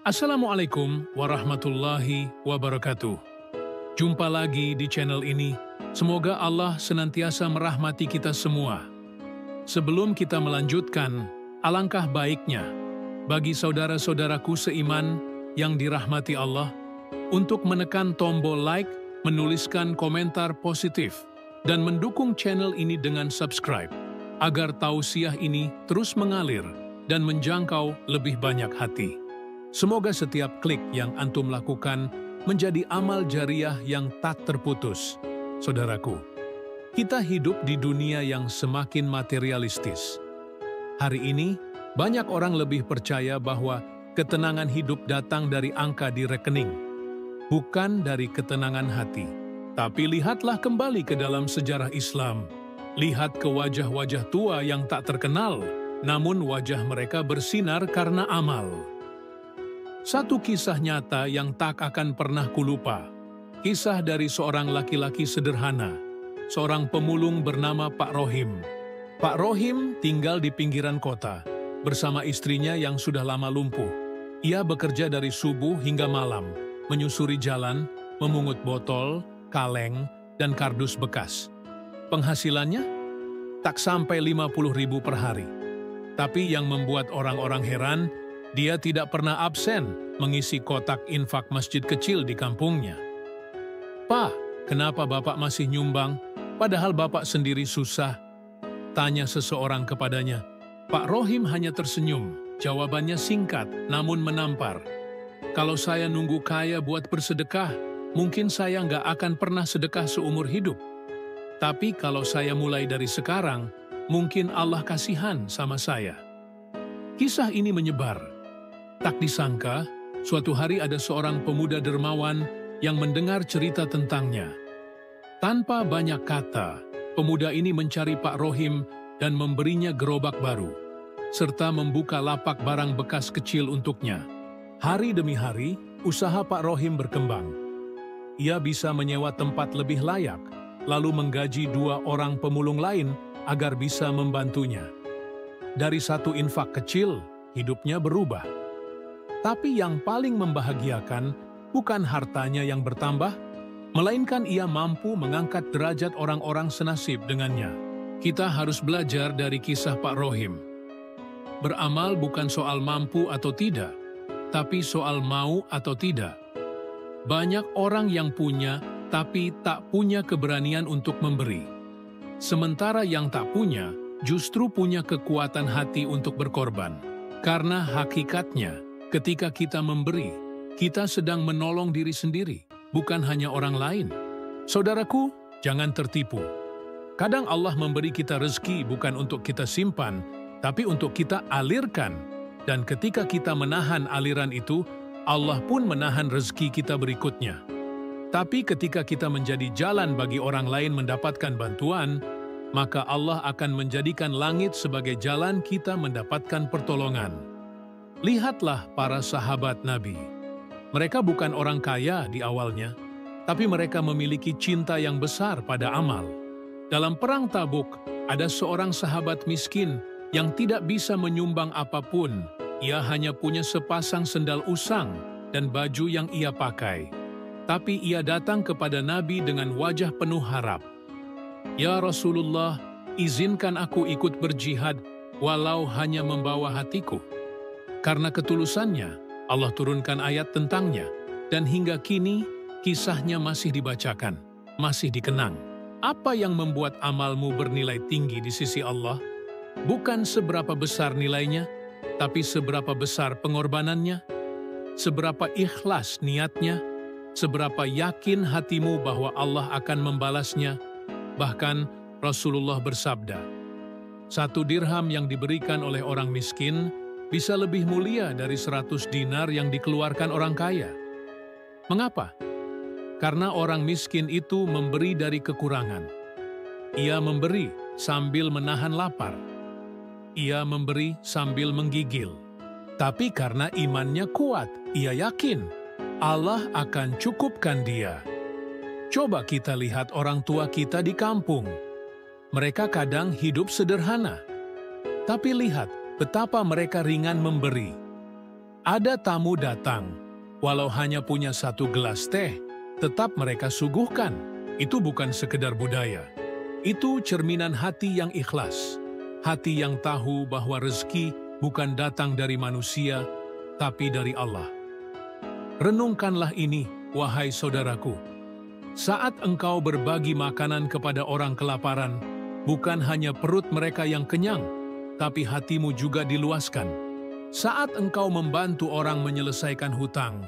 Assalamualaikum warahmatullahi wabarakatuh. Jumpa lagi di channel ini. Semoga Allah senantiasa merahmati kita semua. Sebelum kita melanjutkan, alangkah baiknya bagi saudara-saudaraku seiman yang dirahmati Allah untuk menekan tombol like, menuliskan komentar positif, dan mendukung channel ini dengan subscribe, agar tausiah ini terus mengalir dan menjangkau lebih banyak hati. Semoga setiap klik yang antum lakukan menjadi amal jariah yang tak terputus. Saudaraku, kita hidup di dunia yang semakin materialistis. Hari ini, banyak orang lebih percaya bahwa ketenangan hidup datang dari angka di rekening, bukan dari ketenangan hati. Tapi lihatlah kembali ke dalam sejarah Islam. Lihat ke wajah-wajah tua yang tak terkenal, namun wajah mereka bersinar karena amal. Satu kisah nyata yang tak akan pernah kulupa. Kisah dari seorang laki-laki sederhana, seorang pemulung bernama Pak Rohim. Pak Rohim tinggal di pinggiran kota, bersama istrinya yang sudah lama lumpuh. Ia bekerja dari subuh hingga malam, menyusuri jalan, memungut botol, kaleng, dan kardus bekas. Penghasilannya tak sampai 50.000 per hari. Tapi yang membuat orang-orang heran, dia tidak pernah absen mengisi kotak infak masjid kecil di kampungnya. "Pak, kenapa Bapak masih nyumbang, padahal Bapak sendiri susah?" tanya seseorang kepadanya. Pak Rohim hanya tersenyum, jawabannya singkat namun menampar. "Kalau saya nunggu kaya buat bersedekah, mungkin saya nggak akan pernah sedekah seumur hidup. Tapi kalau saya mulai dari sekarang, mungkin Allah kasihan sama saya." Kisah ini menyebar. Tak disangka, suatu hari ada seorang pemuda dermawan yang mendengar cerita tentangnya. Tanpa banyak kata, pemuda ini mencari Pak Rohim dan memberinya gerobak baru, serta membuka lapak barang bekas kecil untuknya. Hari demi hari, usaha Pak Rohim berkembang. Ia bisa menyewa tempat lebih layak, lalu menggaji 2 orang pemulung lain agar bisa membantunya. Dari satu infak kecil, hidupnya berubah. Tapi yang paling membahagiakan bukan hartanya yang bertambah, melainkan ia mampu mengangkat derajat orang-orang senasib dengannya. Kita harus belajar dari kisah Pak Rohim. Beramal bukan soal mampu atau tidak, tapi soal mau atau tidak. Banyak orang yang punya, tapi tak punya keberanian untuk memberi. Sementara yang tak punya, justru punya kekuatan hati untuk berkorban. Karena hakikatnya, ketika kita memberi, kita sedang menolong diri sendiri, bukan hanya orang lain. Saudaraku, jangan tertipu. Kadang Allah memberi kita rezeki bukan untuk kita simpan, tapi untuk kita alirkan. Dan ketika kita menahan aliran itu, Allah pun menahan rezeki kita berikutnya. Tapi ketika kita menjadi jalan bagi orang lain mendapatkan bantuan, maka Allah akan menjadikan langit sebagai jalan kita mendapatkan pertolongan. Lihatlah para sahabat Nabi. Mereka bukan orang kaya di awalnya, tapi mereka memiliki cinta yang besar pada amal. Dalam perang Tabuk, ada seorang sahabat miskin yang tidak bisa menyumbang apapun. Ia hanya punya sepasang sendal usang dan baju yang ia pakai. Tapi ia datang kepada Nabi dengan wajah penuh harap. "Ya Rasulullah, izinkan aku ikut berjihad, walau hanya membawa hatiku." Karena ketulusannya, Allah turunkan ayat tentangnya, dan hingga kini kisahnya masih dibacakan, masih dikenang. Apa yang membuat amalmu bernilai tinggi di sisi Allah? Bukan seberapa besar nilainya, tapi seberapa besar pengorbanannya, seberapa ikhlas niatnya, seberapa yakin hatimu bahwa Allah akan membalasnya. Bahkan Rasulullah bersabda, 1 dirham yang diberikan oleh orang miskin bisa lebih mulia dari 100 dinar yang dikeluarkan orang kaya. Mengapa? Karena orang miskin itu memberi dari kekurangan. Ia memberi sambil menahan lapar. Ia memberi sambil menggigil. Tapi karena imannya kuat, ia yakin Allah akan cukupkan dia. Coba kita lihat orang tua kita di kampung. Mereka kadang hidup sederhana. Tapi lihat betapa mereka ringan memberi. Ada tamu datang, walau hanya punya 1 gelas teh, tetap mereka suguhkan. Itu bukan sekedar budaya. Itu cerminan hati yang ikhlas. Hati yang tahu bahwa rezeki bukan datang dari manusia, tapi dari Allah. Renungkanlah ini, wahai saudaraku. Saat engkau berbagi makanan kepada orang kelaparan, bukan hanya perut mereka yang kenyang, tapi hatimu juga diluaskan. Saat engkau membantu orang menyelesaikan hutang,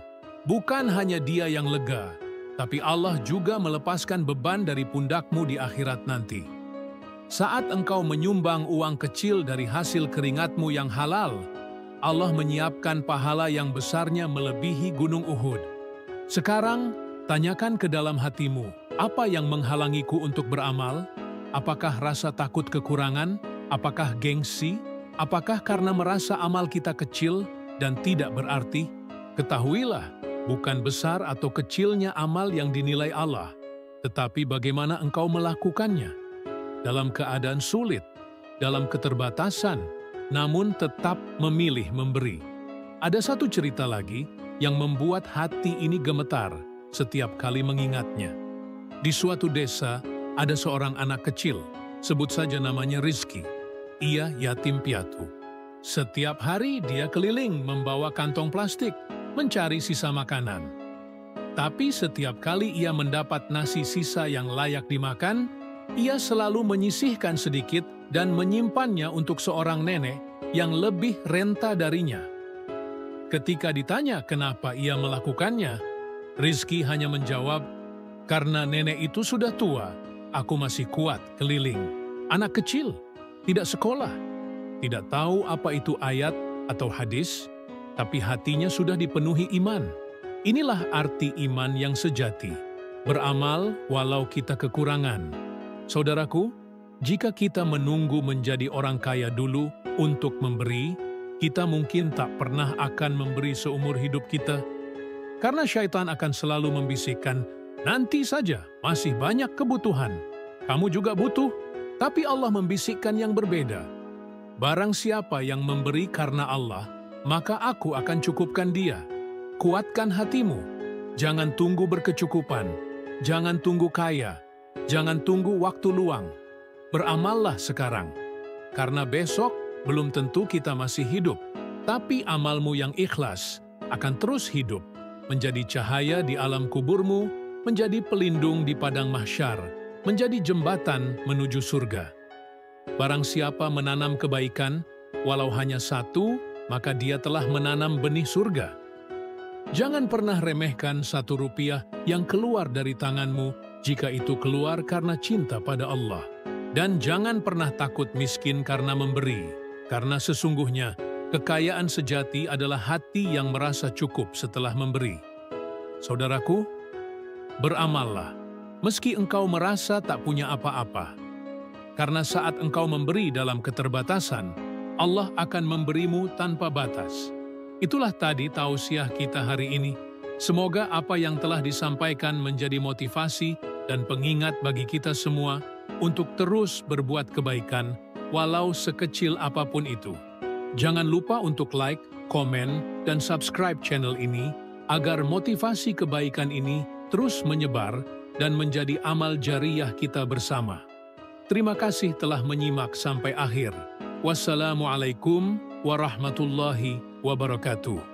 bukan hanya dia yang lega, tapi Allah juga melepaskan beban dari pundakmu di akhirat nanti. Saat engkau menyumbang uang kecil dari hasil keringatmu yang halal, Allah menyiapkan pahala yang besarnya melebihi gunung Uhud. Sekarang, tanyakan ke dalam hatimu, apa yang menghalangiku untuk beramal? Apakah rasa takut kekurangan? Apakah gengsi? Apakah karena merasa amal kita kecil dan tidak berarti? Ketahuilah, bukan besar atau kecilnya amal yang dinilai Allah, tetapi bagaimana engkau melakukannya. Dalam keadaan sulit, dalam keterbatasan, namun tetap memilih memberi. Ada satu cerita lagi yang membuat hati ini gemetar setiap kali mengingatnya. Di suatu desa, ada seorang anak kecil, sebut saja namanya Rizki. Ia yatim piatu. Setiap hari dia keliling membawa kantong plastik, mencari sisa makanan. Tapi setiap kali ia mendapat nasi sisa yang layak dimakan, ia selalu menyisihkan sedikit dan menyimpannya untuk seorang nenek yang lebih renta darinya. Ketika ditanya kenapa ia melakukannya, Rizki hanya menjawab, "Karena nenek itu sudah tua, aku masih kuat keliling." Anak kecil, tidak sekolah, tidak tahu apa itu ayat atau hadis, tapi hatinya sudah dipenuhi iman. Inilah arti iman yang sejati, beramal walau kita kekurangan. Saudaraku, jika kita menunggu menjadi orang kaya dulu untuk memberi, kita mungkin tak pernah akan memberi seumur hidup kita. Karena syaitan akan selalu membisikkan, nanti saja masih banyak kebutuhan. Kamu juga butuh. Tapi Allah membisikkan yang berbeda. Barang siapa yang memberi karena Allah, maka aku akan cukupkan dia. Kuatkan hatimu. Jangan tunggu berkecukupan. Jangan tunggu kaya. Jangan tunggu waktu luang. Beramallah sekarang. Karena besok belum tentu kita masih hidup. Tapi amalmu yang ikhlas akan terus hidup. Menjadi cahaya di alam kuburmu, menjadi pelindung di padang mahsyar, menjadi jembatan menuju surga. Barang siapa menanam kebaikan, walau hanya 1, maka dia telah menanam benih surga. Jangan pernah remehkan 1 rupiah yang keluar dari tanganmu jika itu keluar karena cinta pada Allah. Dan jangan pernah takut miskin karena memberi, karena sesungguhnya kekayaan sejati adalah hati yang merasa cukup setelah memberi. Saudaraku, beramallah. Meski engkau merasa tak punya apa-apa. Karena saat engkau memberi dalam keterbatasan, Allah akan memberimu tanpa batas. Itulah tadi tausiah kita hari ini. Semoga apa yang telah disampaikan menjadi motivasi dan pengingat bagi kita semua untuk terus berbuat kebaikan, walau sekecil apapun itu. Jangan lupa untuk like, komen, dan subscribe channel ini, agar motivasi kebaikan ini terus menyebar dan menjadi amal jariyah kita bersama. Terima kasih telah menyimak sampai akhir. Wassalamualaikum warahmatullahi wabarakatuh.